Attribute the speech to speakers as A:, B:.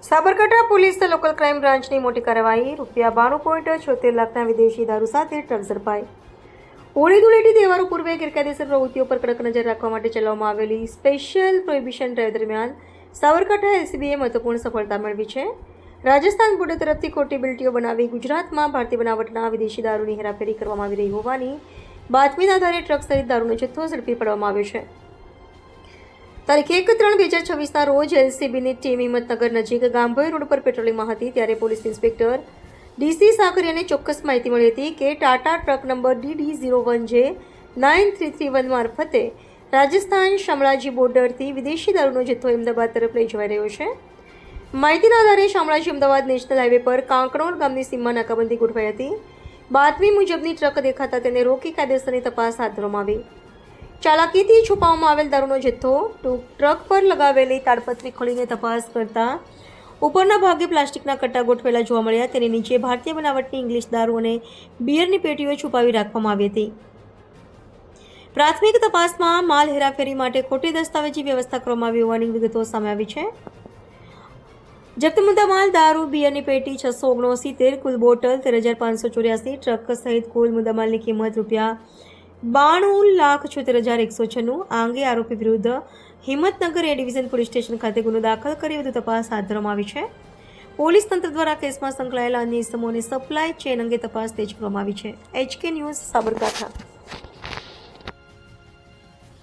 A: Sabarkantha police local crime બ્રાન્ચની મોટી કાર્યવાહી. ₹92.76 લાખના વિદેશી દારૂ સાથે ટ્રક ઝડપાઈ. હોળી ધૂળેટી તહેવારો પૂર્વે ગેરકાયદેસર પ્રવૃત્તિઓ પર કડક નજર રાખવા માટે ચલાવવામાં આવેલી સ્પેશિયલ પ્રોહિબિશન ડ્રાઈવ દરમિયાન સાબરકાંઠા એલસીબીએ મહત્વપૂર્ણ સફળતા મેળવી છે. રાજસ્થાન બોર્ડર તરફથી ખોટી બિલ્ટીઓ બનાવી ગુજરાતમાં ભારતીય બનાવટના વિદેશી દારૂની હેરાફેરી કરવામાં આવી રહી હોવાની બાતમીના આધારે ટ્રક સહિત દારૂનો જથ્થો ઝડપી પાડવામાં આવ્યો છે. તારીખ 1/3/2026ના રોજ એલસીબીની ટીમ હિંમતનગર નજીક ગામભોઈ રોડ પર પેટ્રોલિંગમાં હતી ત્યારે પોલીસ ઇન્સ્પેક્ટર ડીસી સાકરિયાને ચોક્કસ માહિતી મળી હતી કે ટાટા ટ્રક નંબર DD01J9331 મારફતે રાજસ્થાન શામળાજી બોર્ડરથી વિદેશી દારૂનો જથ્થો અમદાવાદ તરફ લઈ જવાઈ રહ્યો છે. માહિતીના આધારે શામળાજી અમદાવાદ નેશનલ હાઈવે પર કાંકણોર ગામની સીમમાં નાકાબંધી ગોઠવાઈ હતી. બાતમી મુજબની ટ્રક દેખાતા તેને રોકી કાયદેસરની તપાસ હાથ ધરવામાં આવી. ચાલાકીથી છુપાવવામાં આવેલ દારૂનો જથ્થો ટ્રક પર લગાવેલી તાડપત્રી ખોલીને તપાસ કરતા ઉપરના ભાગે પ્લાસ્ટિકના કટ્ટા ગોઠવેલા જોવા મળ્યા. તેની નીચે ભારતીય બનાવટની ઇંગ્લિશ દારૂ અને બિયરની પેટીઓ છુપાવી રાખવામાં આવી હતી. પ્રાથમિક તપાસમાં માલ હેરાફેરી માટે ખોટી દસ્તાવેજી વ્યવસ્થા કરવામાં આવી હોવાની વિગતો સામે આવી છે. જપ્ત મુદ્દામાલ દારૂ, બિયરની પેટી 679, કુલ બોટલ 13,584, ટ્રક સહિત કુલ મુદ્દામાલની કિંમત ₹92,76,196. આ અંગે આરોપી વિરુદ્ધ હિંમતનગર એ ડિવિઝન પોલીસ સ્ટેશન ખાતે ગુનો દાખલ કરી વધુ તપાસ હાથ ધરવામાં આવી છે. પોલીસ તંત્ર દ્વારા કેસમાં સંકળાયેલા અન્ય ઇસમોની સપ્લાય ચેઇન અંગે તપાસ તેજ કરવામાં આવી છે. HK news Sabarkantha.